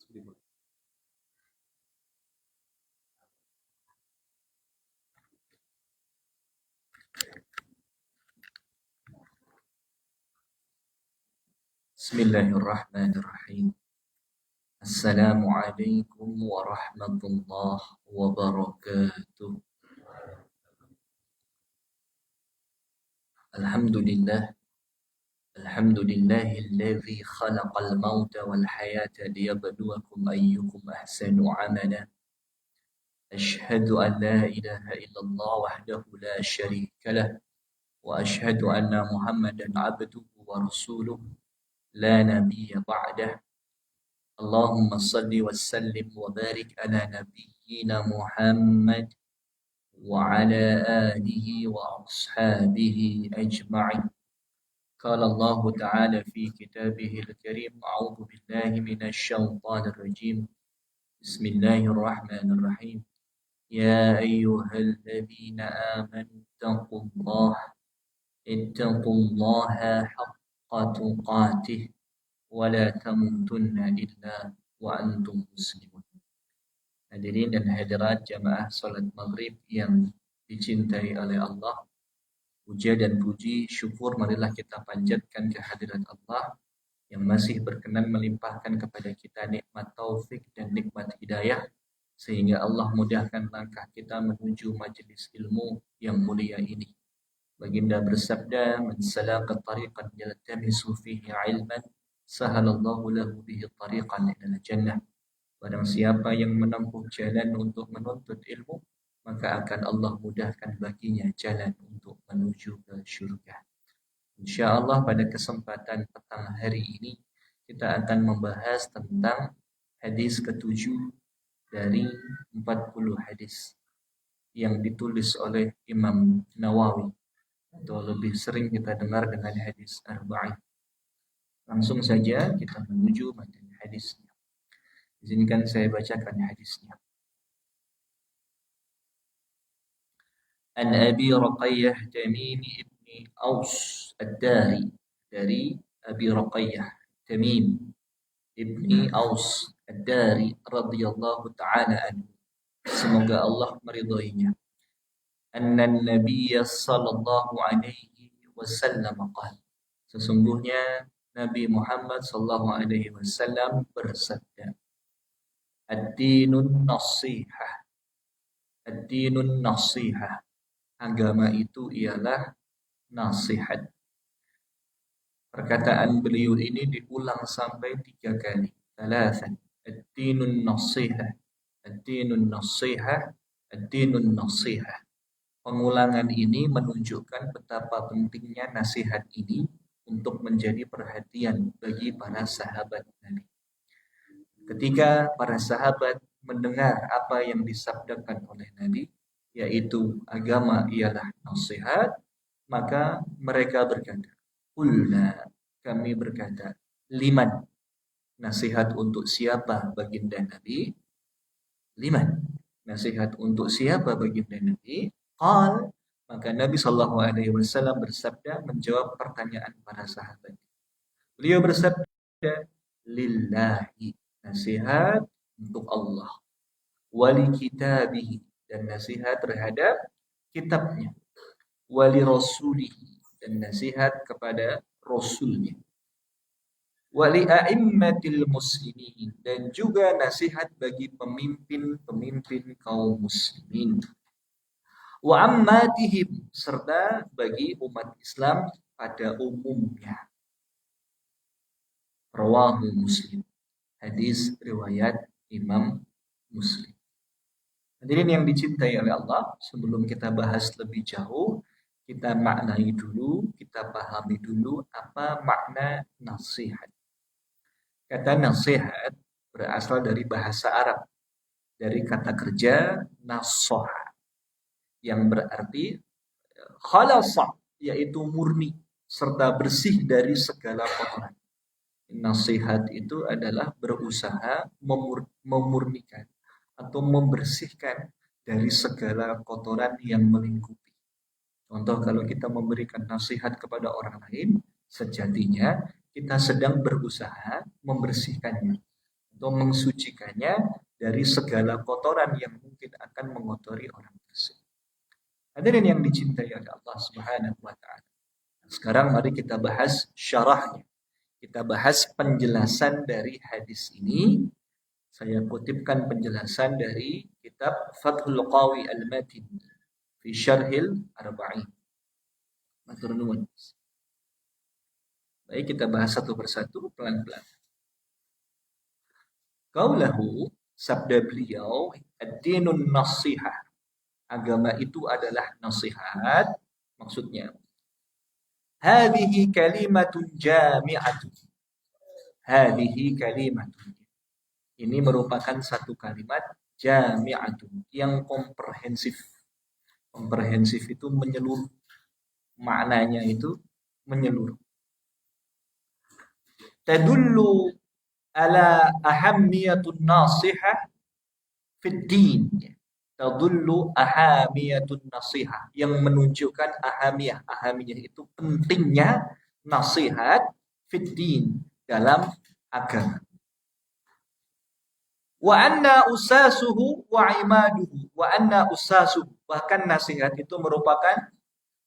Bismillahirrahmanirrahim. Assalamualaikum warahmatullahi wabarakatuh. Alhamdulillah. Alhamdulillahilladzi khalaqal mauta wal hayata liyabluwakum ayyukum ahsanu amala. Ashhadu an la ilaha illallah wahdahu la syarika lah. Wa ashhadu anna Muhammadan abduhu wa rasuluh la nabiyya ba'dah. Allahumma salli wa sallim wa barik ala nabiyyina Muhammad wa ala alihi wa ashabihi ajma'in. Qala Allah Ta'ala fi kitabihil karim, a'udzu billahi minasy syaithanir rajim. Bismillahirrahmanirrahim. Ya ayyuhalladzina amanu ittaqullaha haqqa tuqatih wa la tamutunna illa wa antum muslimun. Hadirin dan hadirat jamaah salat maghrib yang dicintai oleh Allah, puja dan puji syukur marilah kita panjatkan kehadirat Allah yang masih berkenan melimpahkan kepada kita nikmat taufik dan nikmat hidayah, sehingga Allah mudahkan langkah kita menuju majelis ilmu yang mulia ini. Baginda bersabda, "Man salaka tariqan yaltamisu fihi ilman, sahalallahu lahu bihi tariqan ilal jannah." Barang siapa yang menempuh jalan untuk menuntut ilmu, maka akan Allah mudahkan baginya jalan untuk menuju ke surga. InsyaAllah pada kesempatan petang hari ini kita akan membahas tentang hadis ke-7 dari 40 hadis yang ditulis oleh Imam Nawawi, atau lebih sering kita dengar dengan hadis arba'in. Langsung saja kita menuju materi hadisnya. Izinkan saya bacakan hadisnya. An Abi Raqayyah Tamim ibni Aus Ad-Dari, dari Abi Raqayyah Tamim ibni Aus Ad-Dari radhiyallahu ta'ala anhu, semoga Allah meridhoinya. Anna Nabiy sallallahu alaihi wasallam qala, sesungguhnya Nabi Muhammad sallallahu alaihi wasallam bersabda, Ad-dinun nasihah. Ad-dinun nasihah. Agama itu ialah nasihat. Perkataan beliau ini diulang sampai 3 kali. Thalathan. Ad-dinun nasihah. Ad-dinun nasihah. Ad-dinun nasihah. Pengulangan ini menunjukkan betapa pentingnya nasihat ini untuk menjadi perhatian bagi para sahabat Nabi. Ketika para sahabat mendengar apa yang disabdakan oleh Nabi, yaitu agama ialah nasihat, maka mereka berkata, Qulna, kami berkata, liman, nasihat untuk siapa baginda Nabi? Liman, nasihat untuk siapa baginda Nabi? Qal, maka Nabi SAW bersabda menjawab pertanyaan para sahabat. Beliau bersabda, lillahi, nasihat untuk Allah, wali kitabihi, dan nasihat terhadap kitabnya, wali rasulihi, dan nasihat kepada rasulnya, wali a'immatil muslimin, dan juga nasihat bagi pemimpin kaum muslimin, wa ammatihim, serta bagi umat Islam pada umumnya. Rawahu Muslim. Hadis riwayat Imam Muslim. Hadirin yang dicintai oleh Allah, sebelum kita bahas lebih jauh, kita maknai dulu, kita pahami dulu apa makna nasihat. Kata nasihat berasal dari bahasa Arab, dari kata kerja nasoha, yang berarti khalasa, yaitu murni, serta bersih dari segala kotoran. Nasihat itu adalah berusaha memurnikan atau membersihkan dari segala kotoran yang melingkupi. Contoh, kalau kita memberikan nasihat kepada orang lain, sejatinya kita sedang berusaha membersihkannya. atau mensucikannya dari segala kotoran yang mungkin akan mengotori orang tersebut. Hadirin yang dicintai oleh Allah Subhanahu wa taala. Sekarang mari kita bahas syarahnya. Kita bahas penjelasan dari hadis ini. Saya kutipkan penjelasan dari kitab Fathul Qawi Al-Matin fi Syarhil Arba'in. Matur nuwun. Baik, kita bahas satu persatu pelan-pelan. Qaulahu, sabda beliau, ad-dinun nasihah. Agama itu adalah nasihat. Maksudnya, hadhihi kalimatun jami'atun. Hadhihi kalimatun. Ini merupakan satu kalimat jami'atun yang komprehensif. Komprehensif itu menyeluruh. Maknanya itu menyeluruh. Tadullu ala ahammiyatun nasihah fid din. Tadullu ahamiyatun nasihah, yang menunjukkan ahamiyah. Ahamiyah itu pentingnya nasihat fid din, dalam agama. Wa anna usasuhu wa imaduhu. Wa anna usasuhu, bahkan nasihat itu merupakan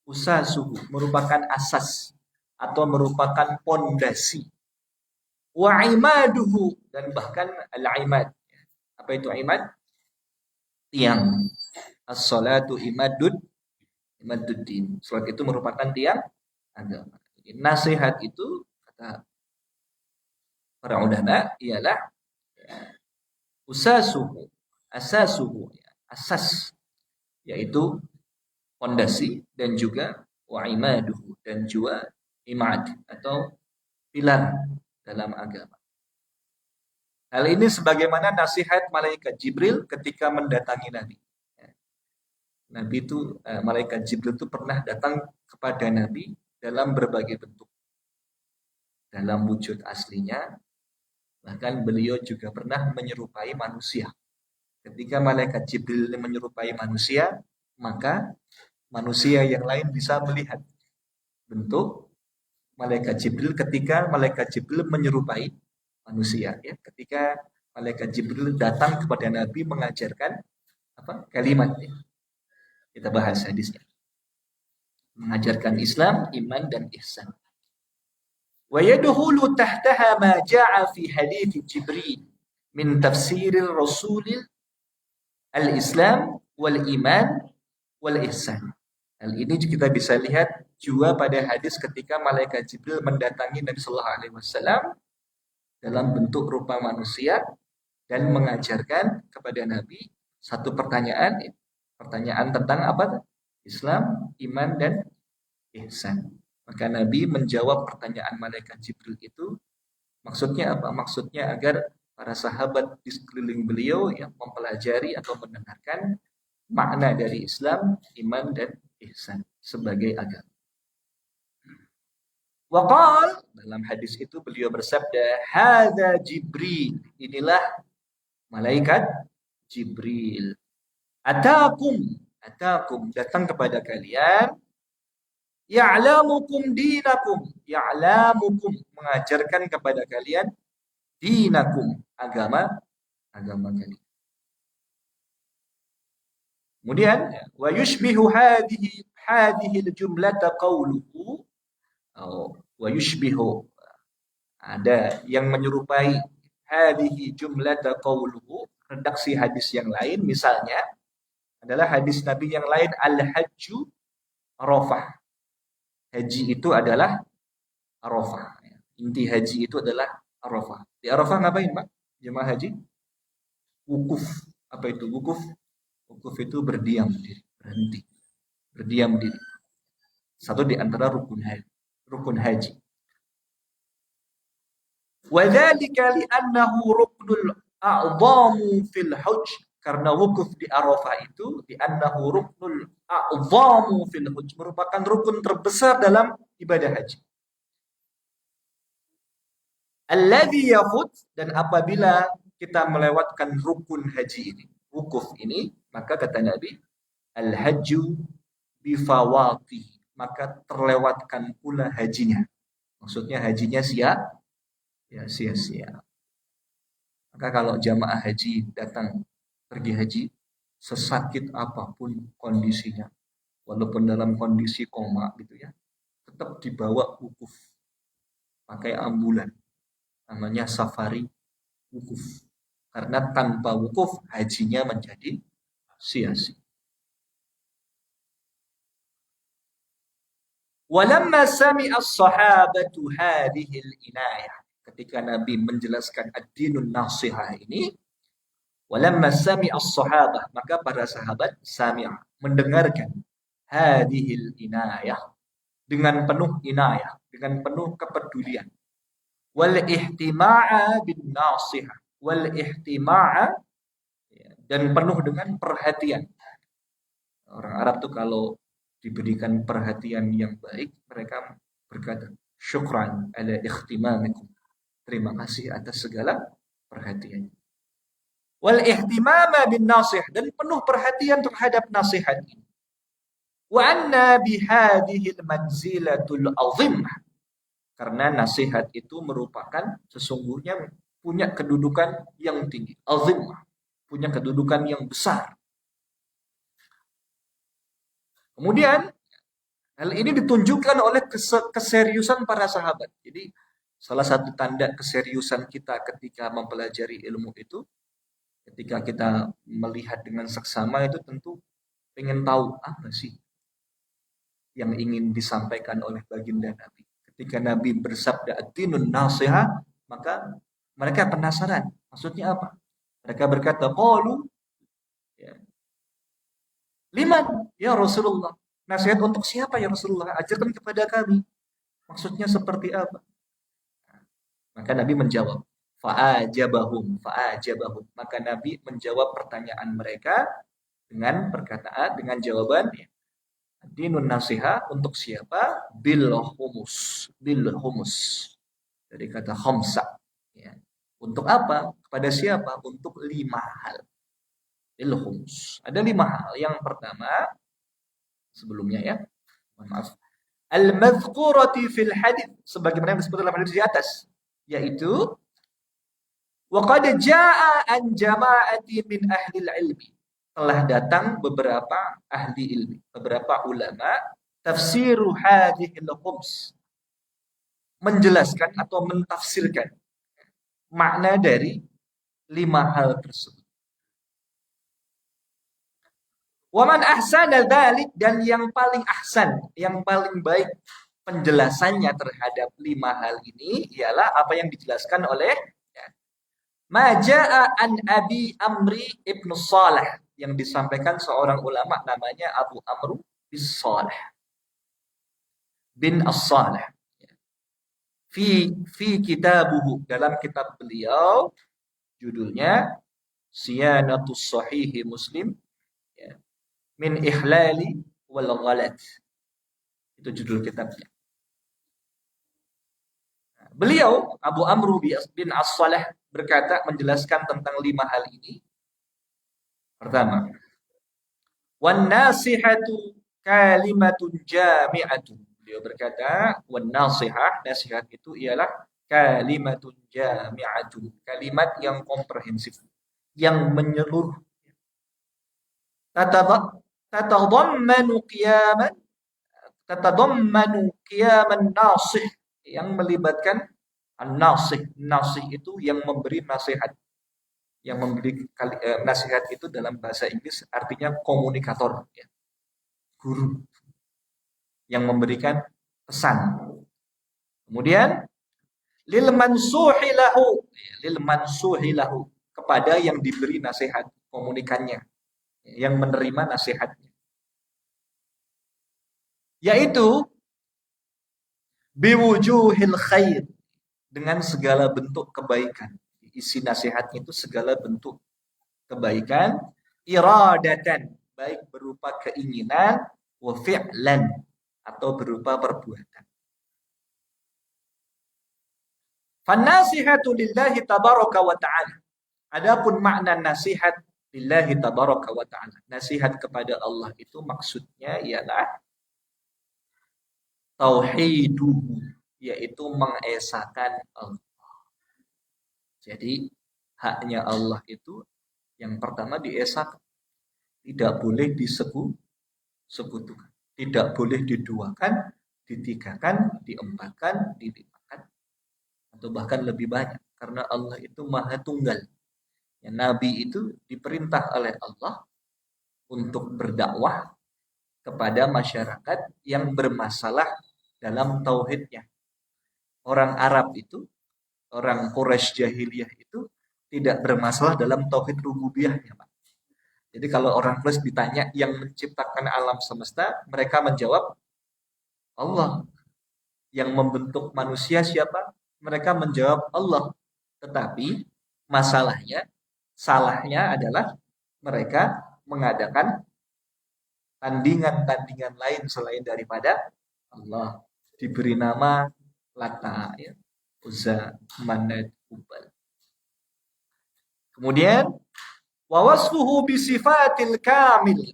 usasuhu, merupakan asas atau merupakan pondasi. Wa imaduhu, dan bahkan al-imad. Apa itu imad? Tiang. As-salatu imaduddin. Salat itu merupakan tiang agama. Jadi, nasihat itu kata para ulama ialah usasuhu, asasuhu, asas, yaitu pondasi, dan juga wa imaduhu, dan juga imad atau pilar dalam agama. Hal ini sebagaimana nasihat malaikat Jibril ketika mendatangi Nabi. Nabi itu, malaikat Jibril itu pernah datang kepada Nabi dalam berbagai bentuk. Dalam wujud aslinya, bahkan beliau juga pernah menyerupai manusia. Ketika malaikat Jibril menyerupai manusia, maka manusia yang lain bisa melihat bentuk malaikat Jibril ketika malaikat Jibril menyerupai manusia, ya. Ketika malaikat Jibril datang kepada Nabi mengajarkan kalimatnya. Kita bahas hadisnya. Mengajarkan Islam, iman, dan ihsan. Wa yadkhulu tahtaha ma ja'a fi hadits Jibril min tafsir Rasul al-Islam wal iman wal ihsan. Hal ini kita bisa lihat juga pada hadis ketika malaikat Jibril mendatangi Nabi sallallahu alaihi wasallam dalam bentuk rupa manusia dan mengajarkan kepada Nabi satu pertanyaan tentang apa? Islam, iman, dan ihsan. Maka Nabi menjawab pertanyaan malaikat Jibril itu. Maksudnya apa? Maksudnya agar para sahabat di sekeliling beliau yang mempelajari atau mendengarkan makna dari Islam, iman, dan ihsan sebagai agama. Waqal, dalam hadis itu beliau bersabda, hadza Jibril, inilah malaikat Jibril. Atakum, datang kepada kalian, ya'lamukum dinakum, ya'lamukum, mengajarkan kepada kalian dinakum, agama kalian. Kemudian, wa yushbihu hadhihi al-jumlata qawluhu, wa yushbihu, ada yang menyerupai hadhihi jumlata qawluhu, redaksi hadis yang lain misalnya adalah hadis Nabi yang lain, al-hajju Arafah. Haji itu adalah Arafah. Inti haji itu adalah Arafah. Di Arafah ngapain, Pak? Jemaah haji? Wukuf. Apa itu wukuf? Wukuf itu berdiam diri, berhenti. Berdiam diri. Satu di antara rukun haji. Wa dzalika li'annahu ruknul a'dhamu fil hajj, karena wukuf di Arafah itu li'annahu ruknul a'dhamu fil hajj, merupakan rukun terbesar dalam ibadah haji. Alladhi yafut, dan apabila kita melewatkan rukun haji ini, wukuf ini, maka kata Nabi, al-hajju bifawati, maka terlewatkan pula hajinya. Maksudnya hajinya sia-sia. Maka Maka kalau jamaah haji datang pergi haji, sesakit apapun kondisinya, walaupun dalam kondisi koma gitu ya, tetap dibawa wukuf pakai ambulan, namanya safari wukuf. Karena tanpa wukuf hajinya menjadi sia-sia. Walamma sami'a as-sahabatu hadhihi al-inayah. Ketika Nabi menjelaskan ad-dinun nasihah ini, walamma sami'a as-sahabah, maka para sahabat sami'a, mendengarkan hadhihi al-inayah, dengan penuh inayah, dengan penuh kepedulian. Wal ihtima'a bin nasihah, wal ihtima'a, dan penuh dengan perhatian. Orang Arab tuh kalau diberikan perhatian yang baik, mereka berkata, syukran ala ikhtimamikum. Terima kasih atas segala perhatian. Wal ihtimama bin nasih, dan penuh perhatian terhadap nasihat ini. Wa anna bihadihil manzilatul azimah. Karena nasihat itu merupakan sesungguhnya punya kedudukan yang tinggi. Azimah. Punya kedudukan yang besar. Kemudian hal ini ditunjukkan oleh keseriusan para sahabat. Jadi salah satu tanda keseriusan kita ketika mempelajari ilmu itu, ketika kita melihat dengan seksama itu tentu pengen tahu apa sih yang ingin disampaikan oleh baginda Nabi. Ketika Nabi bersabda ad-dinun nasihah, maka mereka penasaran. Maksudnya apa? Mereka berkata, qalu, ya, liman ya Rasulullah? Nasihat untuk siapa ya Rasulullah? Ajarkan kepada kami. Maksudnya seperti apa? Maka Nabi menjawab, fa'ajabahum. Maka Nabi menjawab pertanyaan mereka dengan perkataan, dengan jawaban, dinun nasiha untuk siapa? Bil humus. Dari kata khamsa. Ya. Untuk apa? Kepada siapa? Untuk 5 hal. Bil humus. Ada 5 hal. Yang pertama, sebelumnya ya, maaf. Al-madhkurati fil hadith, sebagaimana yang disebut dalam hadis di atas, yaitu wa qad jaa an jama'ati min ahli ilmi, telah datang beberapa ahli ilmi, beberapa ulama, tafsiru hadhil khums, menjelaskan atau mentafsirkan makna dari 5 hal tersebut. Wa man ahsana dzalik, dan yang paling ahsan, yang paling baik penjelasannya terhadap 5 hal ini ialah apa yang dijelaskan oleh Maja'a an Abi Amri ibnu Saleh, yang disampaikan seorang ulama namanya Abu Amr bin As-Saleh. Fi kitabuhu, dalam kitab beliau, judulnya Siyanatus Sahihi Muslim, ya, min ihlali wal ghalat. Itu judul kitabnya. Beliau Abu Amr bin As-Saleh berkata, menjelaskan tentang 5 hal ini. Pertama, wan nasihatu kalimatun jami'atun. Beliau berkata, wan nasihah, nasihat itu ialah kalimatun jami'atun, kalimat yang komprehensif, yang menyeluruh. Tatadammanu qiyaman nasih, yang melibatkan an-nasih. Nasih itu yang memberi nasihat. Yang memberi nasihat itu dalam bahasa Inggris artinya komunikator, ya. Guru yang memberikan pesan. Kemudian lil mansuhi lahu, kepada yang diberi nasihat, komunikannya, yang menerima nasihatnya, yaitu biwujuhil khair, dengan segala bentuk kebaikan. Isi nasihatnya itu segala bentuk kebaikan, iradatan, baik berupa keinginan, wa fi'lan, atau berupa perbuatan. Fannasihatu lillahi tabaraka wa ta'ala. Adapun makna nasihat lillahi tabaraka wa ta'ala, nasihat kepada Allah itu maksudnya ialah tauhiduhu, yaitu mengesahkan Allah. Jadi haknya Allah itu yang pertama diesakan, tidak boleh disekutukan, tidak boleh diduakan, ditigakan, diempatkan, dilimpahkan, atau bahkan lebih banyak. Karena Allah itu maha tunggal. Ya, Nabi itu diperintah oleh Allah untuk berdakwah kepada masyarakat yang bermasalah dalam tauhidnya. Orang Arab itu, orang Quraisy jahiliyah itu tidak bermasalah dalam tauhid rububiyahnya, Pak. Jadi kalau orang Quraisy ditanya yang menciptakan alam semesta, mereka menjawab Allah. Yang membentuk manusia siapa? Mereka menjawab Allah. Tetapi masalahnya, salahnya adalah mereka mengadakan tandingan-tandingan lain selain daripada Allah. Diberi nama Lata, ya, Uzza, Manat, Hubal. Kemudian wawasfuhu bisifatil kamil,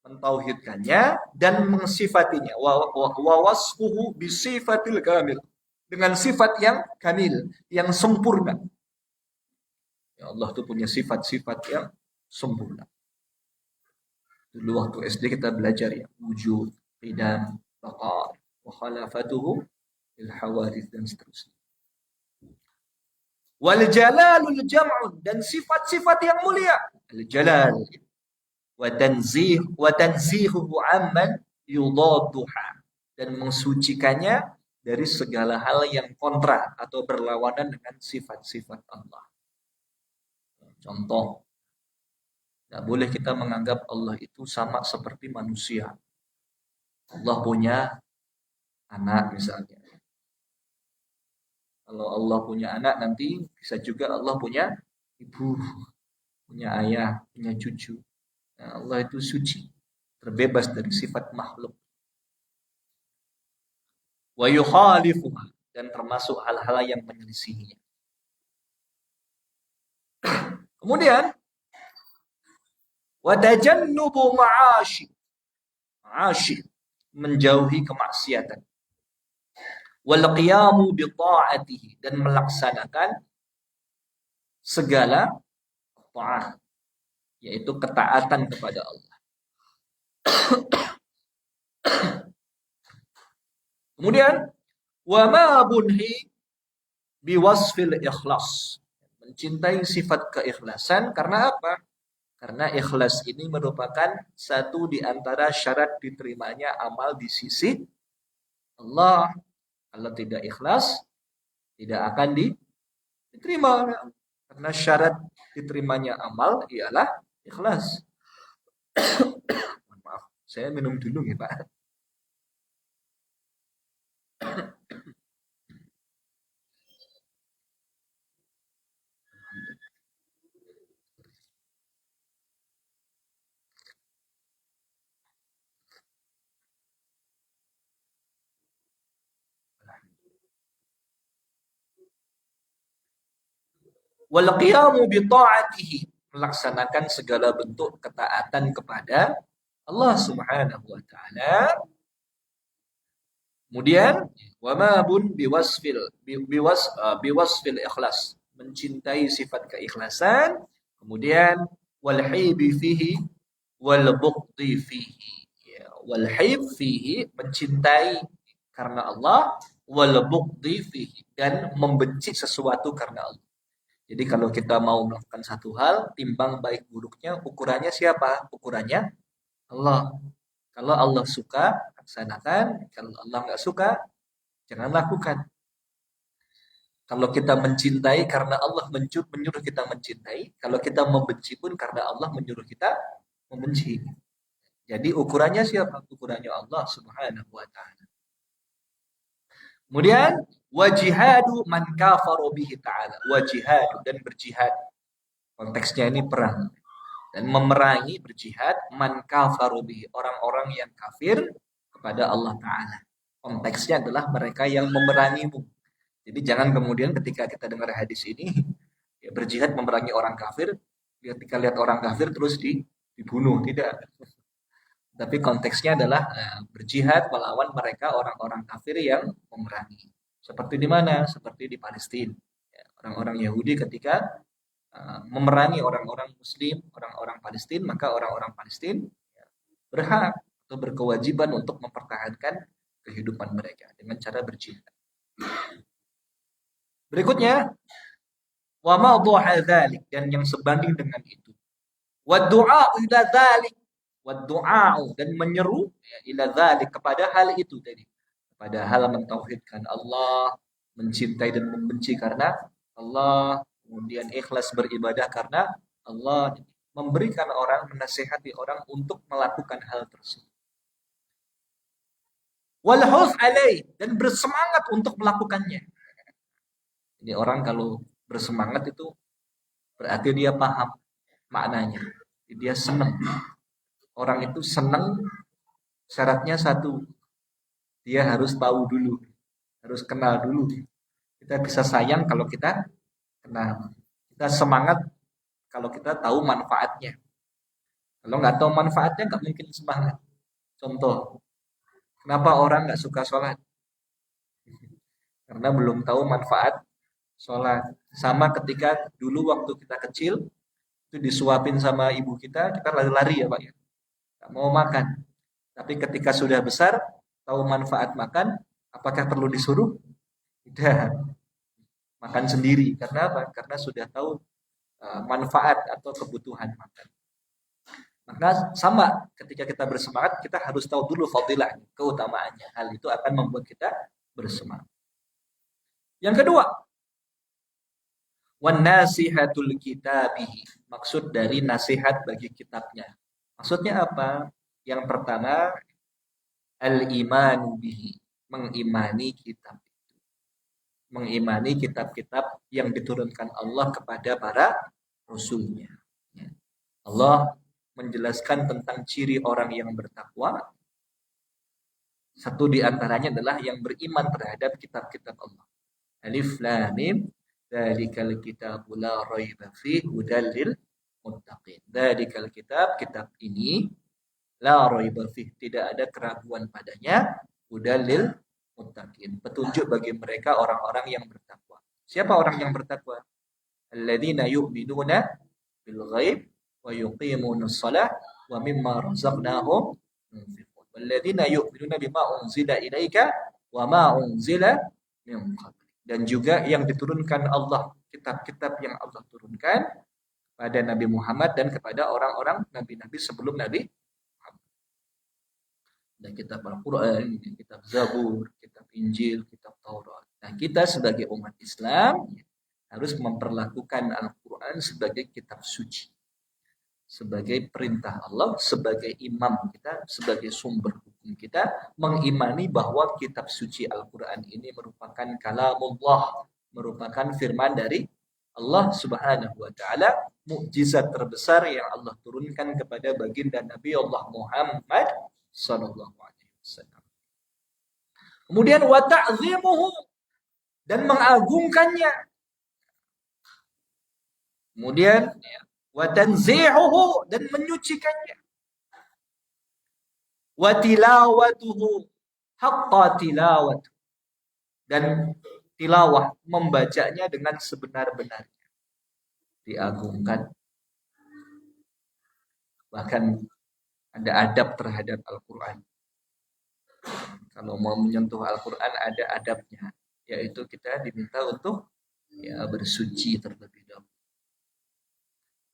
mentauhidkannya dan mensifatinya. Wawasfuhu bisifatil kamil, dengan sifat yang kamil, yang sempurna. Ya Allah itu punya sifat-sifat yang sempurna. Dulu waktu SD kita belajar ya, wujud, qidam, baqa, wa khalafatuhu, il hawadits dan seterusnya. Wal jalalul jam'un, dan sifat-sifat yang mulia. Al jalal wa tanzihuhu amman yudadduha, dan mensucikannya dari segala hal yang kontra atau berlawanan dengan sifat-sifat Allah. Contoh, tidak boleh kita menganggap Allah itu sama seperti manusia. Allah punya anak misalnya. Kalau Allah punya anak, nanti bisa juga Allah punya ibu, punya ayah, punya cucu. Nah, Allah itu suci, terbebas dari sifat makhluk. Wa yukhalifuha, dan termasuk hal-hal yang menyelisihinya. Kemudian wa tajannubu ma'ashi, menjauhi kemaksiatan. Wal qiyamu bi ta'atihi, dan melaksanakan segala ta'at, yaitu ketaatan kepada Allah. Kemudian wa ma bunhi bi wasfil ikhlas, mencintai sifat keikhlasan. Karena apa? Karena ikhlas ini merupakan satu di antara syarat diterimanya amal di sisi Allah. Kalau tidak ikhlas, tidak akan diterima. Karena syarat diterimanya amal ialah ikhlas. Maaf, saya minum dulu ya Pak. Wal qiyamu bi ta'atihi, melaksanakan segala bentuk ketaatan kepada Allah Subhanahu wa taala. Kemudian wa ma bun biwasfil ikhlas, mencintai sifat keikhlasan. Kemudian wal hibi fihi wal bughdi fihi. Ya, wal hib fihi, mencintai karena Allah, wal bughdi fihi, dan membenci sesuatu karena Allah. Jadi kalau kita mau melakukan satu hal, timbang baik buruknya, ukurannya siapa? Ukurannya Allah. Kalau Allah suka, laksanakan. Kalau Allah nggak suka, jangan lakukan. Kalau kita mencintai karena Allah menyuruh kita mencintai. Kalau kita membenci pun karena Allah menyuruh kita membenci. Jadi ukurannya siapa? Ukurannya Allah Subhanahu wa ta'ala. Kemudian wajihadu man kafaru bihi ta'ala, wajihadu, dan berjihad, konteksnya ini perang, dan memerangi, berjihad, man kafaru bihi, orang-orang yang kafir kepada Allah Ta'ala. Konteksnya adalah mereka yang memerangimu. Jadi jangan kemudian ketika kita dengar hadis ini, ya berjihad memerangi orang kafir, ketika lihat orang kafir terus dibunuh, tidak. Tapi konteksnya adalah berjihad melawan mereka orang-orang kafir yang memerangi. Seperti di mana? Seperti di Palestina. Ya, orang-orang Yahudi ketika memerangi orang-orang Muslim, orang-orang Palestina, maka orang-orang Palestina berhak atau berkewajiban untuk mempertahankan kehidupan mereka dengan cara berjihad. Berikutnya, wa ma dzalik, dan yang sebanding dengan itu. Wa du'a ila dzalik, wa du'a, dan menyeru ila dzalik, kepada hal itu tadi. Kepada hal mentauhidkan Allah, mencintai dan membenci karena Allah, kemudian ikhlas beribadah karena Allah, memberikan orang, menasihati orang untuk melakukan hal tersebut. Wal hus alaih, dan bersemangat untuk melakukannya. Jadi orang kalau bersemangat itu berarti dia paham maknanya. Jadi dia senang. Orang itu senang, syaratnya satu, dia harus tahu dulu, harus kenal dulu. Kita bisa sayang kalau kita kenal. Kita semangat kalau kita tahu manfaatnya. Kalau nggak tahu manfaatnya nggak mungkin semangat. Contoh, kenapa orang nggak suka sholat? Karena belum tahu manfaat sholat. Sama ketika dulu waktu kita kecil, itu disuapin sama ibu kita lari-lari ya Pak ya. Nggak mau makan. Tapi ketika sudah besar, tahu manfaat makan, apakah perlu disuruh? Tidak. Makan sendiri. Karena apa? Karena sudah tahu manfaat atau kebutuhan makan. Maka sama ketika kita bersemangat, kita harus tahu dulu fadilahnya, keutamaannya. Hal itu akan membuat kita bersemangat. Yang kedua, wan nasihatul kitabihi, maksud dari nasihat bagi kitabnya. Maksudnya apa? Yang pertama, al-imanu bihi, mengimani kitab itu. Mengimani kitab-kitab yang diturunkan Allah kepada para rasulnya. Allah menjelaskan tentang ciri orang yang bertakwa. Satu di antaranya adalah yang beriman terhadap kitab-kitab Allah. Alif Lam Mim, dzalikal kitabu la raiba fihi hudal lil muttaqin. Dzalikal kitab ini la raiba fihi, tidak ada keraguan padanya, hudal lil muttaqin, petunjuk bagi mereka orang-orang yang bertakwa. Siapa orang yang bertakwa? Alladzina yu'minuna bil ghaib wa yuqimunas shalah wa mimma razaqnahum yunfiqun. Walladzina yu'minuna bima unzila ilaika wa ma unzila min qabl. Dan juga yang diturunkan Allah, kitab-kitab yang Allah turunkan pada Nabi Muhammad dan kepada orang-orang nabi-nabi sebelum Nabi Muhammad. Dan kitab Al-Quran, kitab Zabur, kitab Injil, kitab Taurat. Nah, kita sebagai umat Islam harus memperlakukan Al-Quran sebagai kitab suci, sebagai perintah Allah, sebagai imam kita, sebagai sumber hukum kita, mengimani bahwa kitab suci Al-Quran ini merupakan kalamullah, merupakan firman dari Allah Subhanahu wa taala, mukjizat terbesar yang Allah turunkan kepada baginda Nabi Allah Muhammad sallallahu alaihi wasallam. Kemudian wa ta'zimuhu, dan mengagungkannya. Kemudian wa tanzihuhu, dan menyucikannya. Wa tilawatuhu haqqa tilawat, dan tilawah, membacanya dengan sebenar-benarnya. Diagungkan. Bahkan ada adab terhadap Al-Quran. Kalau mau menyentuh Al-Quran ada adabnya, yaitu kita diminta untuk bersuci terlebih dahulu.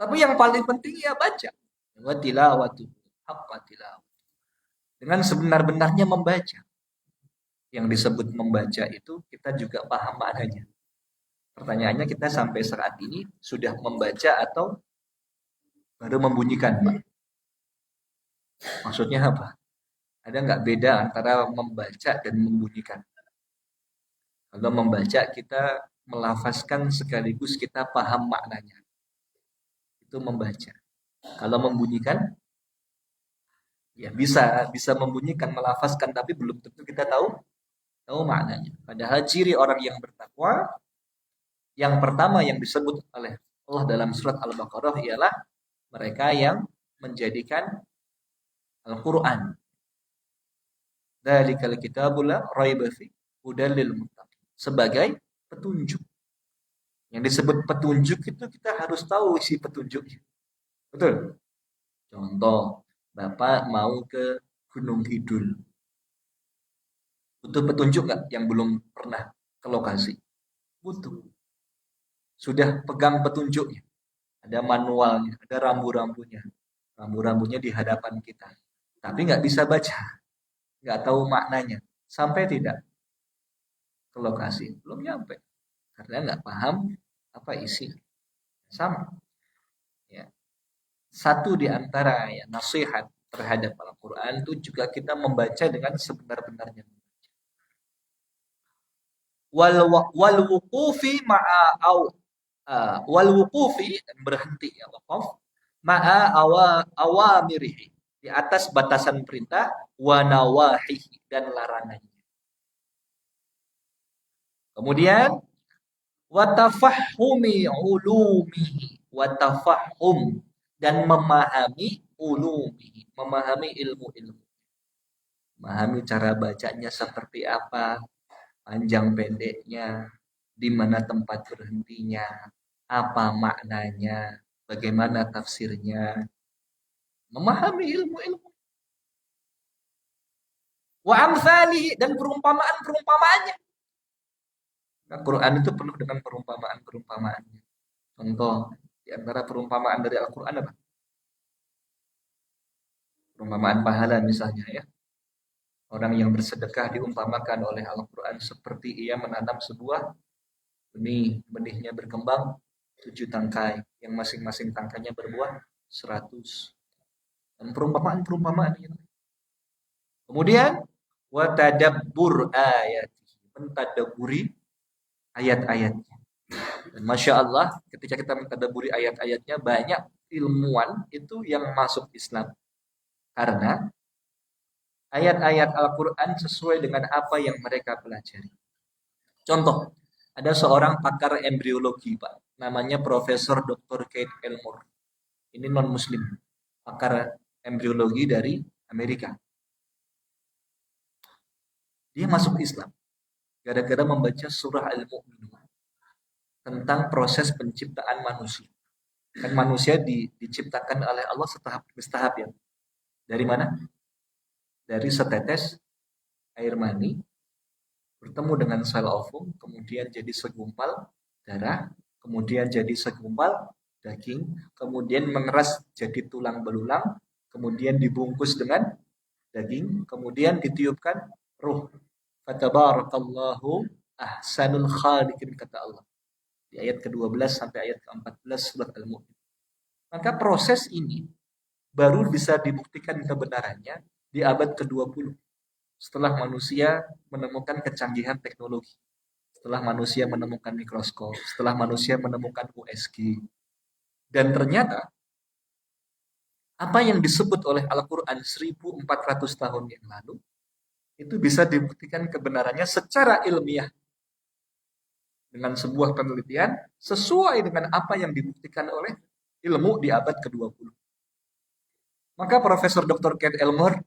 Tapi yang paling penting baca. Wa tilawatuhu haqqa tilawat, dengan sebenar-benarnya membaca. Yang disebut membaca itu kita juga paham maknanya. Pertanyaannya, kita sampai saat ini sudah membaca atau baru membunyikan, Pak? Maksudnya apa? Ada nggak beda antara membaca dan membunyikan? Kalau membaca kita melafazkan sekaligus kita paham maknanya. Itu membaca. Kalau membunyikan, ya bisa membunyikan, melafazkan, tapi belum tentu kita tahu maknanya. Padahal ciri orang yang bertakwa yang pertama yang disebut oleh Allah dalam surat Al-Baqarah ialah mereka yang menjadikan Al-Quran, dzalikal kitabu la raiba fihi hudal lil muttaqin, sebagai petunjuk, Yang disebut petunjuk itu kita harus tahu isi petunjuknya. Betul? Contoh, Bapak mau ke Gunung Kidul. Butuh petunjuk nggak yang belum pernah ke lokasi? Butuh. Sudah pegang petunjuknya. Ada manualnya, ada rambu-rambunya. Rambu-rambunya di hadapan kita. Tapi nggak bisa baca, nggak tahu maknanya. Sampai tidak ke lokasi, belum nyampe. Karena nggak paham apa isi. Sama. Ya. Satu di antara ya, nasihat terhadap Al-Quran itu juga kita membaca dengan sebenar-benarnya. Wal wuqufi ma'a wal wuqufi berhenti ya waqaf ma'a awamirihi di atas batasan perintah wa nawahihi dan larangannya. Kemudian wa tafahhumi ulumihi wa tafahhum dan memahami ulumihi, memahami ilmu-ilmu. Memahami cara bacanya seperti apa, panjang pendeknya, di mana tempat berhentinya, apa maknanya, bagaimana tafsirnya, memahami ilmu-ilmu. Wa amsalihi dan perumpamaan-perumpamaannya. Al-Quran itu penuh dengan perumpamaan-perumpamaannya. Contoh, di antara perumpamaan dari Al-Quran apa? Perumpamaan pahala misalnya ya. Orang yang bersedekah diumpamakan oleh Al-Quran seperti ia menanam sebuah benih. Benihnya berkembang 7 tangkai. Yang masing-masing tangkainya berbuah 100. Dan perumpamaan-perumpamaan itu. Kemudian, watadabbur ayat. Mentadaburi ayat-ayatnya. Dan Masya Allah, ketika kita mentadaburi ayat-ayatnya, banyak ilmuwan itu yang masuk Islam. Karena ayat-ayat Al-Quran sesuai dengan apa yang mereka pelajari. Contoh, ada seorang pakar embriologi, Pak. Namanya Profesor Dr. Kate Elmore. Ini non-muslim. Pakar embriologi dari Amerika. Dia masuk Islam. Gara-gara membaca surah Al-Mu'minun. Tentang proses penciptaan manusia. Kan manusia diciptakan oleh Allah setahap ya. Dari mana? Dari setetes air mani bertemu dengan sel ovum, kemudian jadi segumpal darah, kemudian jadi segumpal daging, kemudian mengeras jadi tulang belulang, kemudian dibungkus dengan daging, kemudian ditiupkan ruh. Fatabarakallahu ahsanul khaliqin kata Allah. Di ayat ke-12 sampai ayat ke-14 surat Al-Mu'min. Maka proses ini baru bisa dibuktikan kebenarannya di abad ke-20. Setelah manusia menemukan kecanggihan teknologi. Setelah manusia menemukan mikroskop. Setelah manusia menemukan USG. Dan ternyata apa yang disebut oleh Al-Quran 1400 tahun yang lalu itu bisa dibuktikan kebenarannya secara ilmiah. Dengan sebuah penelitian sesuai dengan apa yang dibuktikan oleh ilmu di abad ke-20. Maka Profesor Dr. Kate Elmore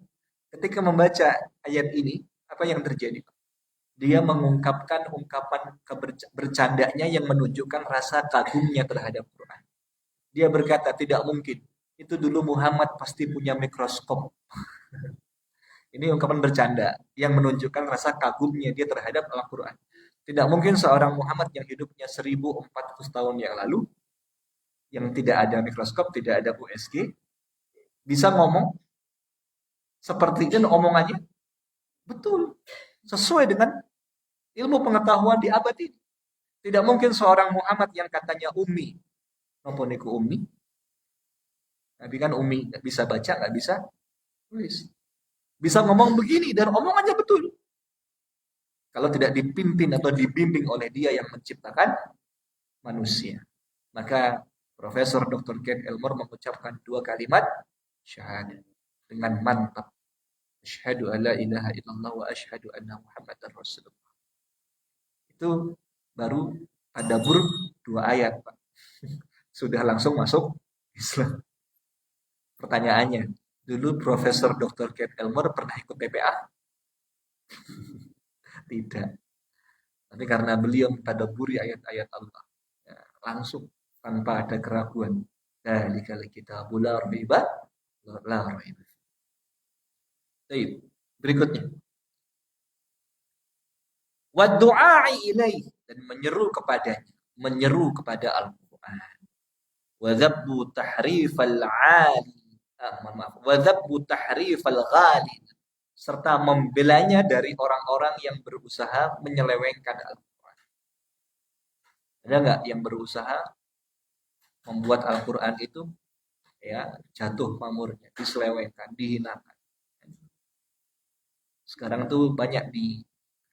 ketika membaca ayat ini, apa yang terjadi? Dia mengungkapkan ungkapan bercandanya yang menunjukkan rasa kagumnya terhadap Quran. Dia berkata, tidak mungkin. Itu dulu Muhammad pasti punya mikroskop. Ini ungkapan bercanda yang menunjukkan rasa kagumnya dia terhadap Al-Quran. Tidak mungkin seorang Muhammad yang hidupnya 1400 tahun yang lalu, yang tidak ada mikroskop, tidak ada USG, bisa ngomong seperti itu omongannya. Betul. Sesuai dengan ilmu pengetahuan di abad ini. Tidak mungkin seorang Muhammad yang katanya ummi. Napa niku ummi? Tapi kan ummi, nggak bisa baca, nggak bisa tulis. Bisa ngomong begini dan omongannya betul. Kalau tidak dipimpin atau dibimbing oleh dia yang menciptakan manusia. Maka Profesor Dr. Kate Elmore mengucapkan 2 kalimat syahadat dengan mantap. Asyhadu alla ilaha illallah wa asyhadu anna Muhammadar Rasulullah. Itu baru tadabbur 2 ayat, Pak. Sudah langsung masuk Islam. Pertanyaannya, dulu Profesor Dr. Kate Elmore pernah ikut PPA? Tidak. Tapi karena beliau mentadabburi ayat-ayat Allah. Ya, langsung tanpa ada keraguan. Dzalikal kitabul la raiba la raiba. Baik, berikutnya. Wa du'a'i ilaih, dan menyeru kepadanya, menyeru kepada Al-Qur'an. Wa dzabbu tahrifal 'ali, maaf, wa dzabbu tahrifal ghali, serta membelanya dari orang-orang yang berusaha menyelewengkan Al-Qur'an. Ada nggak yang berusaha membuat Al-Qur'an itu ya jatuh pamornya, diselewengkan, dihinakan? Sekarang tuh banyak di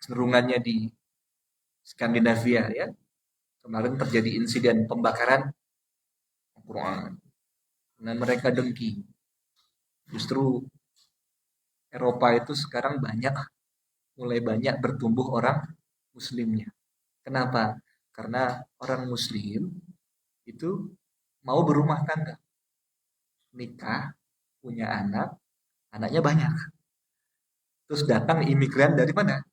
cenderungannya di Skandinavia ya. Kemarin terjadi insiden pembakaran Al-Quran. Dan mereka dengki. Justru Eropa itu sekarang mulai banyak bertumbuh orang muslimnya. Kenapa? Karena orang muslim itu mau berumah tangga. Nikah, punya anak, anaknya banyak. Terus datang imigran dari mana?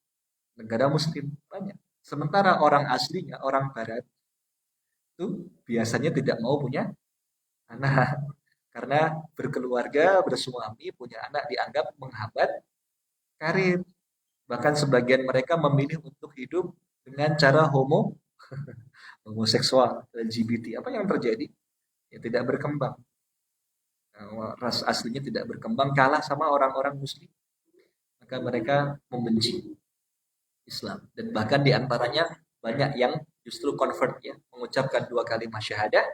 Negara muslim, banyak. Sementara orang aslinya, orang barat, itu biasanya tidak mau punya anak. Karena berkeluarga, bersuami, punya anak dianggap menghambat karir. Bahkan sebagian mereka memilih untuk hidup dengan cara homoseksual, LGBT. Apa yang terjadi? Ya tidak berkembang. Ras aslinya tidak berkembang, kalah sama orang-orang muslim. Maka mereka membenci Islam. Dan bahkan diantaranya banyak yang justru convert ya, mengucapkan 2 kalimat syahadah.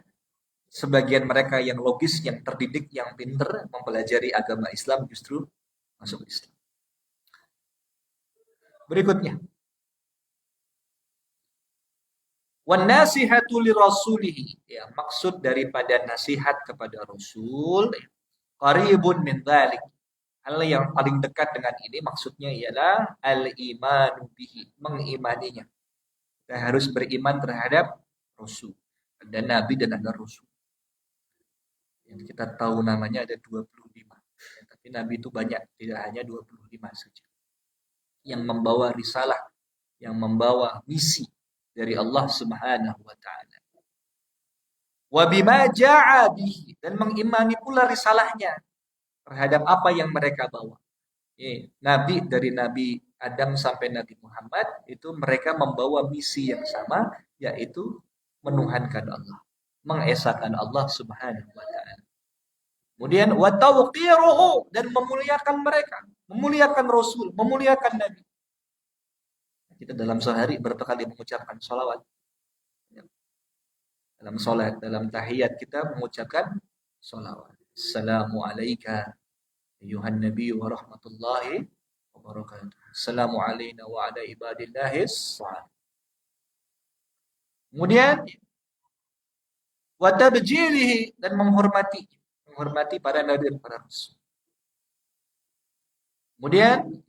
Sebagian mereka yang logis, yang terdidik, yang pinter mempelajari agama Islam justru masuk Islam. Berikutnya. Wan nasihatu li rasulihi, ya, maksud daripada nasihat kepada Rasul qaribun min dzalik. Hal yang paling dekat dengan ini maksudnya ialah al-imanu bihi, mengimaninya. Kita harus beriman terhadap Rasul. Ada Nabi dan ada Rasul. Yang kita tahu namanya ada 25. Ya, tapi Nabi itu banyak, tidak hanya 25 saja. Yang membawa risalah, yang membawa misi dari Allah Subhanahu wa taala. Wa bima ja'a bihi, dan mengimani pula risalahnya terhadap apa yang mereka bawa. Nabi dari Nabi Adam sampai Nabi Muhammad itu mereka membawa misi yang sama, yaitu menuhankan Allah, mengesahkan Allah Subhanahu wa taala. Kemudian wa tawqiruhu, dan memuliakan mereka, memuliakan Rasul, memuliakan Nabi. Kita dalam sehari berapa kali mengucapkan sholawat? Dalam sholat, dalam tahiyat kita mengucapkan sholawat. Assalamu alayka ayuhan nabi wa rahmatullahi wa barakatuh. Assalamu alayna wa ala ibadillahis salih. Kemudian wa tabjilihi, dan menghormati para nabi dan para rasul. Kemudian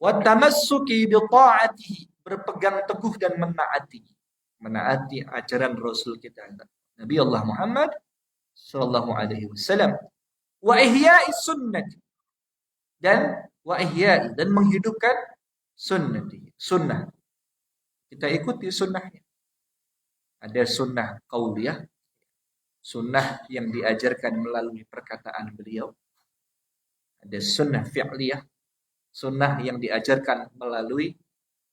wa tamassuki bi ta'atihi, berpegang teguh dan menaati ajaran Rasul kita Nabi Allah Muhammad sallallahu alaihi wasallam. Wa ihya'i sunnah, dan menghidupkan sunnah. Kita ikuti sunnahnya. Ada sunnah qauliyah, sunnah yang diajarkan melalui perkataan beliau. Ada sunnah fi'liyah, sunnah yang diajarkan melalui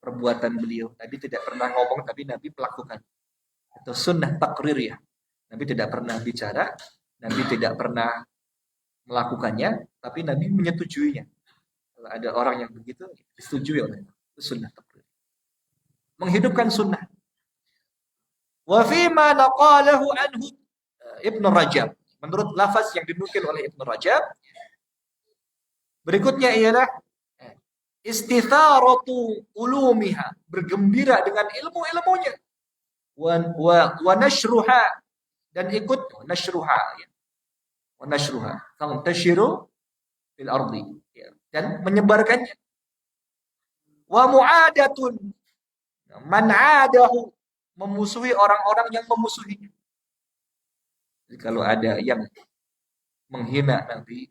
perbuatan beliau. Nabi tidak pernah ngomong, tapi Nabi melakukan. Atau sunnah taqririyah. Nabi tidak pernah bicara, Nabi tidak pernah melakukannya, tapi Nabi menyetujuinya. Kalau ada orang yang begitu, disetujui oleh Nabi. Itu sunnah taqririyah. Menghidupkan sunnah. Wa fima naqalahu anhu Ibnu Rajab. Menurut lafaz yang dinukil oleh Ibnu Rajab, berikutnya ialah istitharatu ulumiha, bergembira dengan ilmu-ilmunya. Wa nashruha, dan ikut nashruha, ya. Wa nashruha tantashiru fil ardi, ya. Dan menyebarkannya. Wa mu'adatun man 'adahu, memusuhi orang-orang yang memusuhinya. Jadi kalau ada yang menghina Nabi,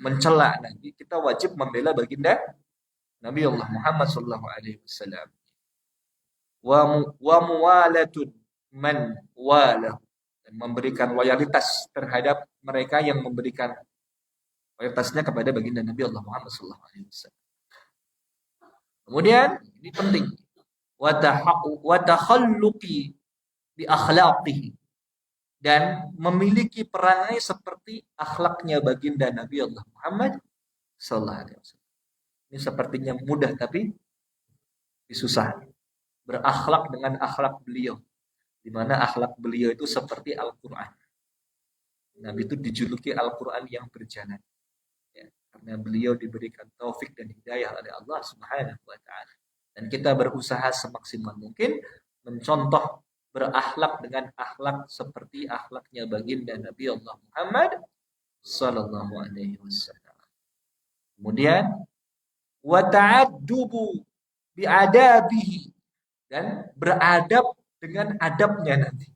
mencela Nabi, kita wajib membela baginda Nabi Allah Muhammad sallallahu alaihi wasallam. wa muwalatun man wala, dan memberikan loyalitas terhadap mereka yang memberikan loyalitasnya kepada baginda Nabi Allah Muhammad sallallahu alaihi wasallam. Kemudian ini penting, wa takhalluqi bi akhlaqihi, dan memiliki perangai seperti akhlaknya baginda Nabi Allah Muhammad sallallahu alaihi wasallam. Ini sepertinya mudah tapi susah. Berakhlak dengan akhlak beliau, di mana akhlak beliau itu seperti Al-Qur'an. Nabi itu dijuluki Al-Qur'an yang berjalan. Ya, karena beliau diberikan taufik dan hidayah oleh Allah Subhanahu wa taala. Dan kita berusaha semaksimal mungkin mencontoh berakhlak dengan akhlak seperti akhlaknya baginda Nabi Allah Muhammad sallallahu alaihi wasallam. Kemudian wa ta'addubu bi adabihi, dan beradab dengan adabnya nanti.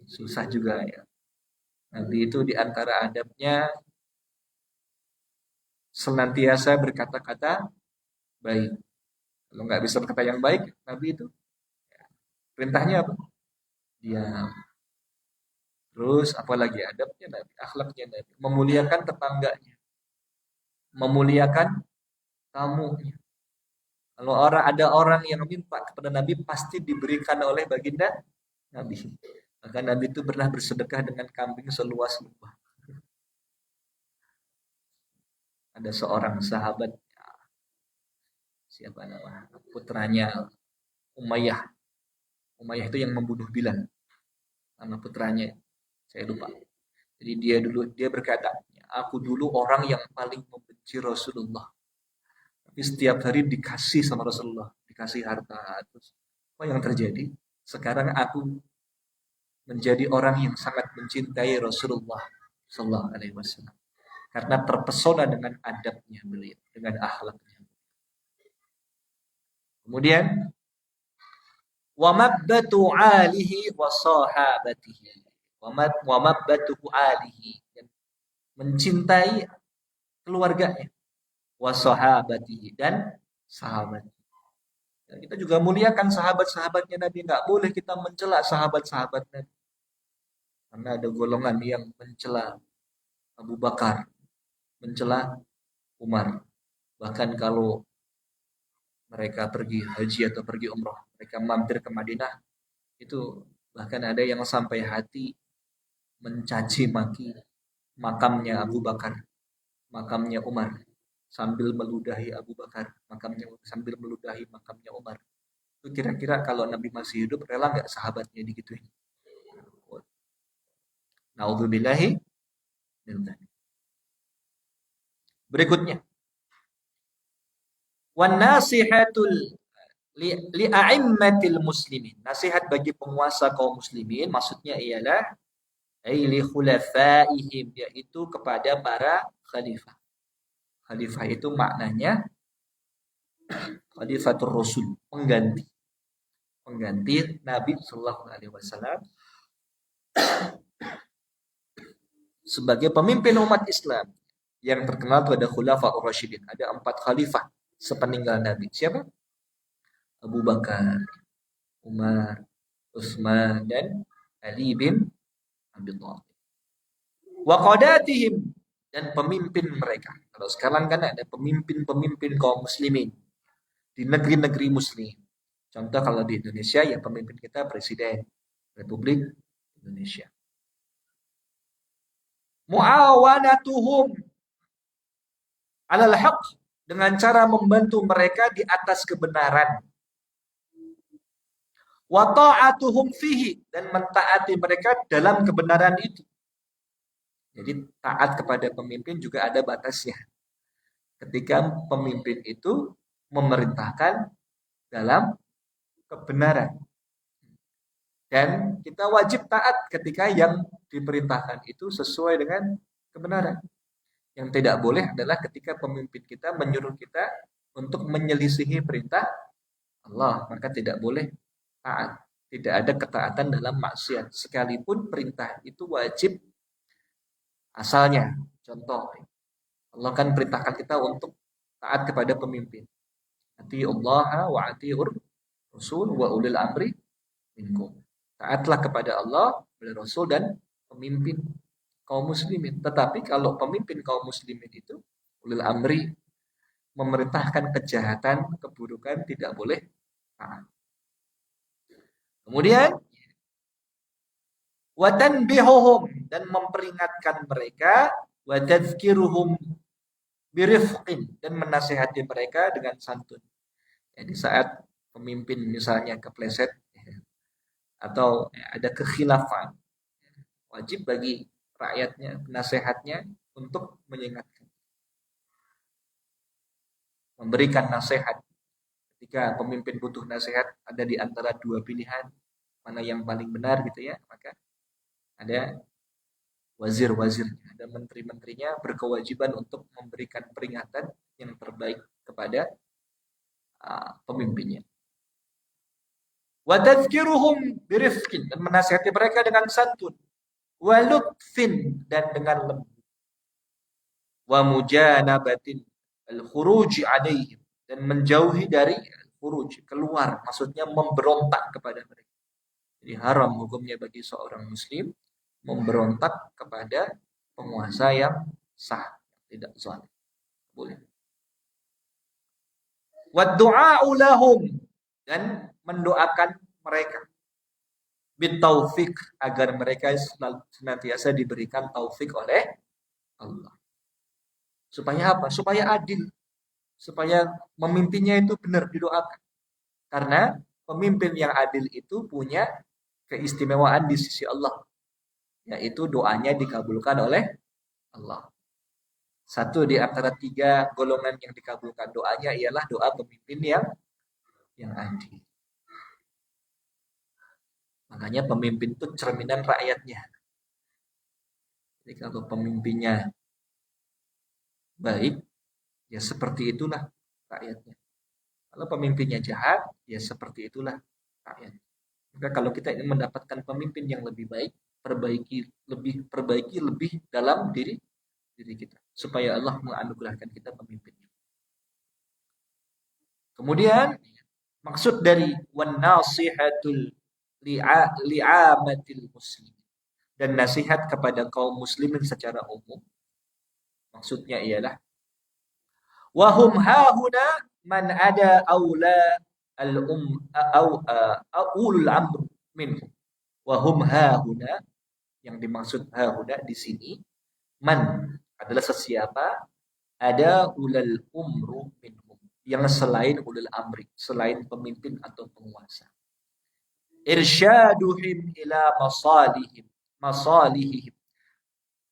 Susah juga ya. Nabi itu di antara adabnya senantiasa berkata-kata baik. Kalau nggak bisa berkata yang baik, Nabi itu perintahnya apa? Diam. Terus apalagi adabnya Nabi, akhlaknya Nabi, memuliakan tetangganya, memuliakan tamunya. Kalau ada orang yang minta kepada Nabi, pasti diberikan oleh baginda Nabi. Maka Nabi itu pernah bersedekah dengan kambing seluas lubang. Ada seorang sahabat, siapa nama? Putranya Umayyah. Umayyah itu yang membunuh Bilal. Nama putranya, saya lupa. Jadi dia berkata, aku dulu orang yang paling membenci Rasulullah. Tapi setiap hari dikasih sama Rasulullah, dikasih harta. Terus apa yang terjadi? Sekarang aku menjadi orang yang sangat mencintai Rasulullah sallallahu alaihi wasallam karena terpesona dengan adabnya beliau, dengan akhlaknya. Kemudian wa mabbatu alihi wa sahabatihi, wa mabbatu alihi, mencintai keluarganya, wa sahabatihi, dan sahabat. Dan kita juga muliakan sahabat-sahabatnya Nabi. Nggak boleh kita mencela sahabat-sahabat Nabi. Karena ada golongan yang mencela Abu Bakar, mencela Umar. Bahkan kalau mereka pergi haji atau pergi umroh, mereka mampir ke Madinah, itu bahkan ada yang sampai hati mencaci maki makamnya Abu Bakar, makamnya Umar, sambil meludahi Abu Bakar, sambil meludahi makamnya Umar. Itu kira-kira kalau Nabi masih hidup, rela nggak sahabatnya digituin? Naudzubillahi min dzalik. Berikutnya, wan nasihatul li a'immatil muslimin. Nasihat bagi penguasa kaum muslimin maksudnya ialah li khulafaihim, yaitu kepada para khalifah. Khalifah itu maknanya khalifatur rasul, pengganti Nabi sallallahu alaihi wasallam sebagai pemimpin umat Islam. Yang terkenal pada Khulafaur Rasyidin. Ada 4 khalifah sepeninggal Nabi. Siapa? Abu Bakar, Umar, Utsman, dan Ali bin Abi Thalib. Wa qadatihim, dan pemimpin mereka. Kalau sekarang kan ada pemimpin-pemimpin kaum muslimin di negeri-negeri muslim. Contoh kalau di Indonesia ya pemimpin kita Presiden Republik Indonesia. Muawanatuhum alal haq, dengan cara membantu mereka di atas kebenaran. Wa ta'atuhum fihi, dan mentaati mereka dalam kebenaran itu. Jadi taat kepada pemimpin juga ada batasnya. Ketika pemimpin itu memerintahkan dalam kebenaran. Dan kita wajib taat ketika yang diperintahkan itu sesuai dengan kebenaran. Yang tidak boleh adalah ketika pemimpin kita menyuruh kita untuk menyelisihi perintah Allah, maka tidak boleh taat. Tidak ada ketaatan dalam maksiat. Sekalipun perintah itu wajib asalnya. Contoh, Allah kan perintahkan kita untuk taat kepada pemimpin. Atiullaha wa atiur Rasul wa ulil amri minkum. Taatlah kepada Allah, kepada Rasul dan pemimpin kaum muslimin. Tetapi kalau pemimpin kaum muslimin itu ulil amri memerintahkan kejahatan, keburukan tidak boleh taat. Kemudian wa tanbihuhum dan memperingatkan mereka wa tadzkiruhum birifqin dan menasihati mereka dengan santun. Jadi saat pemimpin misalnya kepleset atau ada kekhilafan, wajib bagi rakyatnya, penasehatnya untuk mengingatkan, memberikan nasihat. Ketika pemimpin butuh nasihat, ada di antara dua pilihan, mana yang paling benar gitu ya, maka ada wazir-wazirnya, ada menteri-menterinya berkewajiban untuk memberikan peringatan yang terbaik kepada pemimpinnya. Wa tadzkiruhum birifqin dan menasihati mereka dengan santun. Wa lutfin dan dengan lembut. Wa mujanabatin al-khuruj alaihim dan menjauhi dari khuruj, keluar, maksudnya memberontak kepada mereka. Jadi haram hukumnya bagi seorang muslim memberontak kepada penguasa yang sah, tidak zalim. Boleh. Wa du'a'u lahum dan mendoakan mereka bitaufik agar mereka senantiasa diberikan taufik oleh Allah. Supaya apa? Supaya adil. Supaya memimpinnya itu benar didoakan. Karena pemimpin yang adil itu punya keistimewaan di sisi Allah. Yaitu doanya dikabulkan oleh Allah. Satu di antara tiga golongan yang dikabulkan doanya ialah doa pemimpin yang adil. Makanya pemimpin itu cerminan rakyatnya. Jadi kalau pemimpinnya baik, ya seperti itulah rakyatnya. Kalau pemimpinnya jahat, ya seperti itulah rakyat. Maka kalau kita ingin mendapatkan pemimpin yang lebih baik, perbaiki lebih dalam diri kita supaya Allah menganugerahkan kita pemimpinnya. Kemudian maksud dari wan nasihatul li'amatil muslim dan nasihat kepada kaum muslimin secara umum. Maksudnya ialah wahum hahuna man ada aula ulul amr minhum. Wahum hahuna yang dimaksud hahuna di sini man adalah sesiapa ada ulul umru minhum yang selain ulul amri, selain pemimpin atau penguasa. Irsyaduhum ila masalihim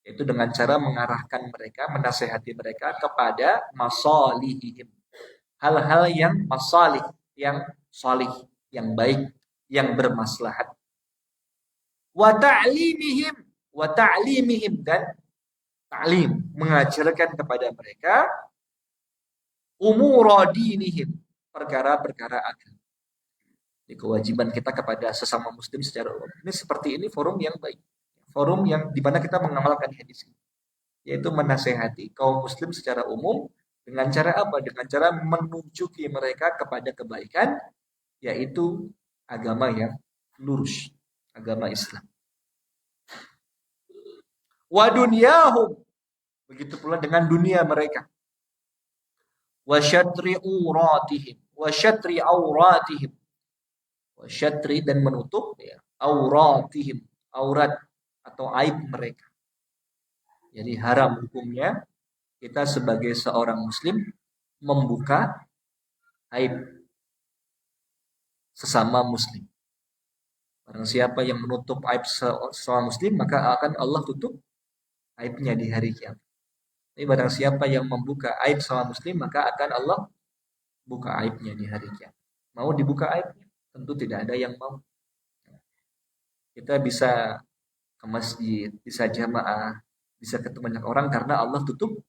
itu dengan cara mengarahkan mereka, menasehati mereka kepada masalihim, hal-hal yang masalih, yang salih, yang baik, yang bermaslahat. Wa ta'limihim dan ta'lim, mengajarkan kepada mereka umur dinihim, perkara-perkara agama. Kewajiban kita kepada sesama muslim secara umum. Ini seperti ini forum yang baik. Forum yang di mana kita mengamalkan hadis ini. Yaitu menasehati kaum muslim secara umum dengan cara apa? Dengan cara menunjuki mereka kepada kebaikan, yaitu agama yang lurus, agama Islam. Wa dunyahum, begitu pula dengan dunia mereka. Wa syatri auratihim, syatri dan menutup ya, auratihim, aurat atau aib mereka. Jadi haram hukumnya kita sebagai seorang muslim membuka aib sesama muslim. Barang siapa yang menutup aib sesama muslim, maka akan Allah tutup aibnya di hari kiamat. Tapi barang siapa yang membuka aib sesama muslim, maka akan Allah buka aibnya di hari kiamat. Mau dibuka aibnya? Tentu tidak ada yang mau. Kita bisa ke masjid, bisa jamaah, bisa ketemu banyak orang karena Allah tutup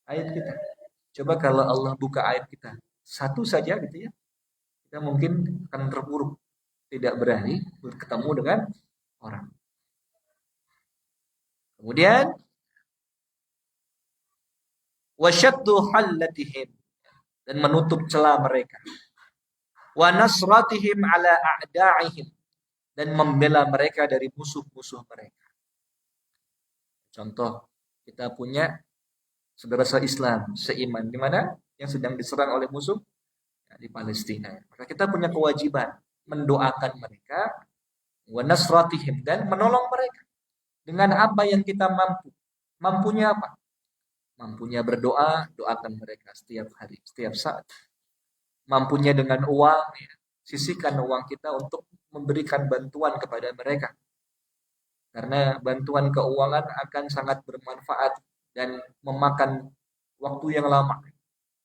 aib kita. Coba kalau Allah buka aib kita satu saja gitu ya, kita mungkin akan terpuruk, tidak berani bertemu dengan orang. Kemudian wasyaddu hallatihim dan menutup celah mereka. wa nasratihim ala a'da'ihim, dan membela mereka dari musuh-musuh mereka. Contoh, kita punya saudara Islam seiman di mana yang sedang diserang oleh musuh, ya, di Palestina. Maka kita punya kewajiban mendoakan mereka, wa nasratihim, dan menolong mereka dengan apa yang kita mampu. Mampunya apa? Mampunya berdoa, doakan mereka setiap hari, setiap saat. Mampunya dengan uang, ya, sisihkan uang kita untuk memberikan bantuan kepada mereka. Karena bantuan keuangan akan sangat bermanfaat dan memakan waktu yang lama.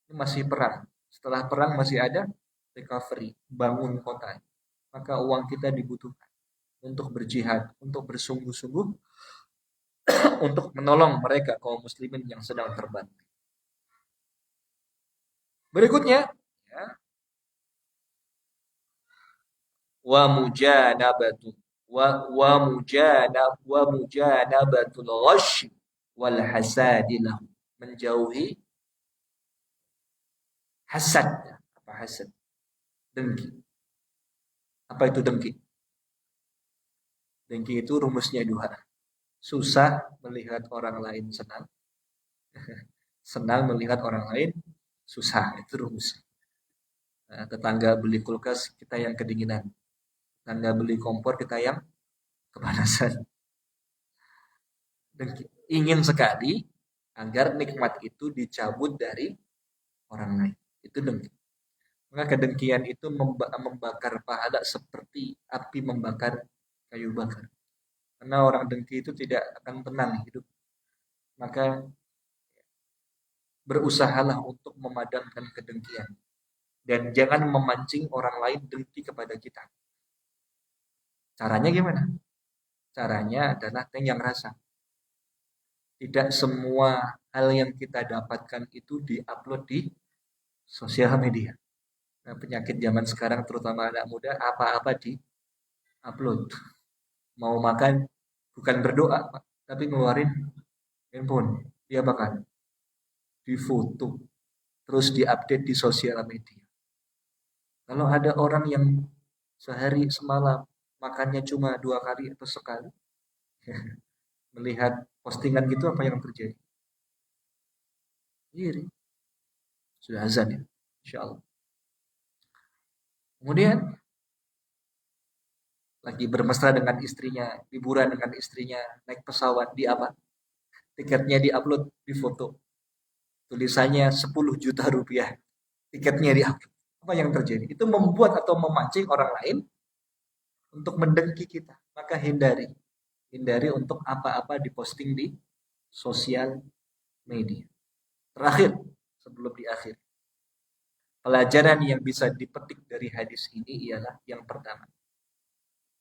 Ini masih perang. Setelah perang masih ada recovery, bangun kota. Maka uang kita dibutuhkan untuk berjihad, untuk bersungguh-sungguh untuk menolong mereka kaum muslimin yang sedang terbantu. Berikutnya, ya, wa mujanabatu wa mujanabatul ghash wal hasadilah, menjauhi hasad. Apa hasad? Dengki. Apa itu dengki? Dengki itu rumusnya dua. Susah melihat orang lain senang, senang melihat orang lain susah. Itu rumus. Nah, tetangga beli kulkas, kita yang kedinginan. Tetangga beli kompor, kita yang kepanasan. Dengki. Ingin sekali agar nikmat itu dicabut dari orang lain. Itu dengki. Maka kedengkian itu membakar pahala seperti api membakar kayu bakar. Karena orang dengki itu tidak akan tenang hidup. Maka berusahalah untuk memadamkan kedengkian. Dan jangan memancing orang lain dengki kepada kita. Caranya gimana? Caranya adalah tenggang rasa. Tidak semua hal yang kita dapatkan itu diupload di sosial media. Nah, penyakit zaman sekarang terutama anak muda, apa-apa di-upload. Mau makan bukan berdoa, tapi ngeluarin handphone, dia makan, difoto, terus diupdate di sosial media. Kalau ada orang yang sehari semalam makannya cuma 2 kali atau sekali, melihat postingan gitu, apa yang terjadi? Iri. Sudah azan ya, insya Allah. Kemudian lagi bermesra dengan istrinya, liburan dengan istrinya, naik pesawat, di apa? Tiketnya diupload, di foto. Tulisannya 10 juta rupiah. Tiketnya diupload. Apa yang terjadi? Itu membuat atau memancing orang lain untuk mendengki kita. Maka hindari. Hindari untuk apa-apa diposting di sosial media. Terakhir, sebelum di akhir. Pelajaran yang bisa dipetik dari hadis ini ialah yang pertama.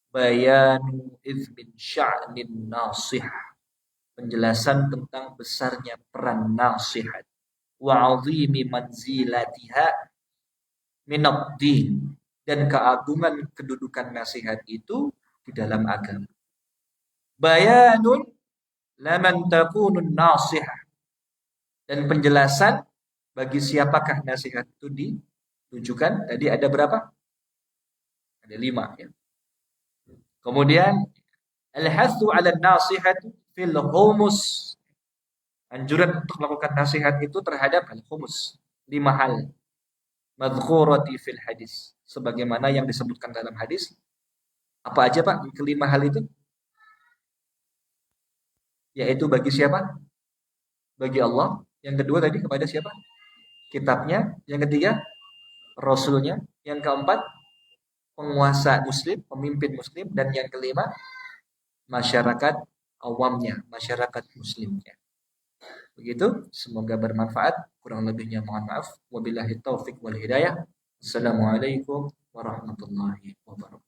Bayanu izmin sya'nin nasihah. Penjelasan tentang besarnya peran nasihat. Wa 'azimi manzilatiha minad din, dan keagungan kedudukan nasihat itu di dalam agama. Bayanun laman takunun nasihah, dan penjelasan bagi siapakah nasihat itu ditujukan. Tadi ada berapa? Ada 5 ya. Kemudian al-hathu 'ala an-nasihat fil humus. Anjuran untuk melakukan nasihat itu terhadap al-humus. 5 hal. Madhkurati fil hadis. Sebagaimana yang disebutkan dalam hadis. Apa aja Pak kelima hal itu? Yaitu bagi siapa? Bagi Allah. Yang kedua tadi kepada siapa? Kitabnya. Yang ketiga Rasulnya. Yang keempat penguasa muslim, pemimpin muslim. Dan yang kelima masyarakat awamnya, masyarakat muslimnya. Begitu, semoga bermanfaat. Kurang lebihnya mohon maaf. Wabillahi taufiq wal hidayah. Assalamualaikum warahmatullahi wabarakatuh.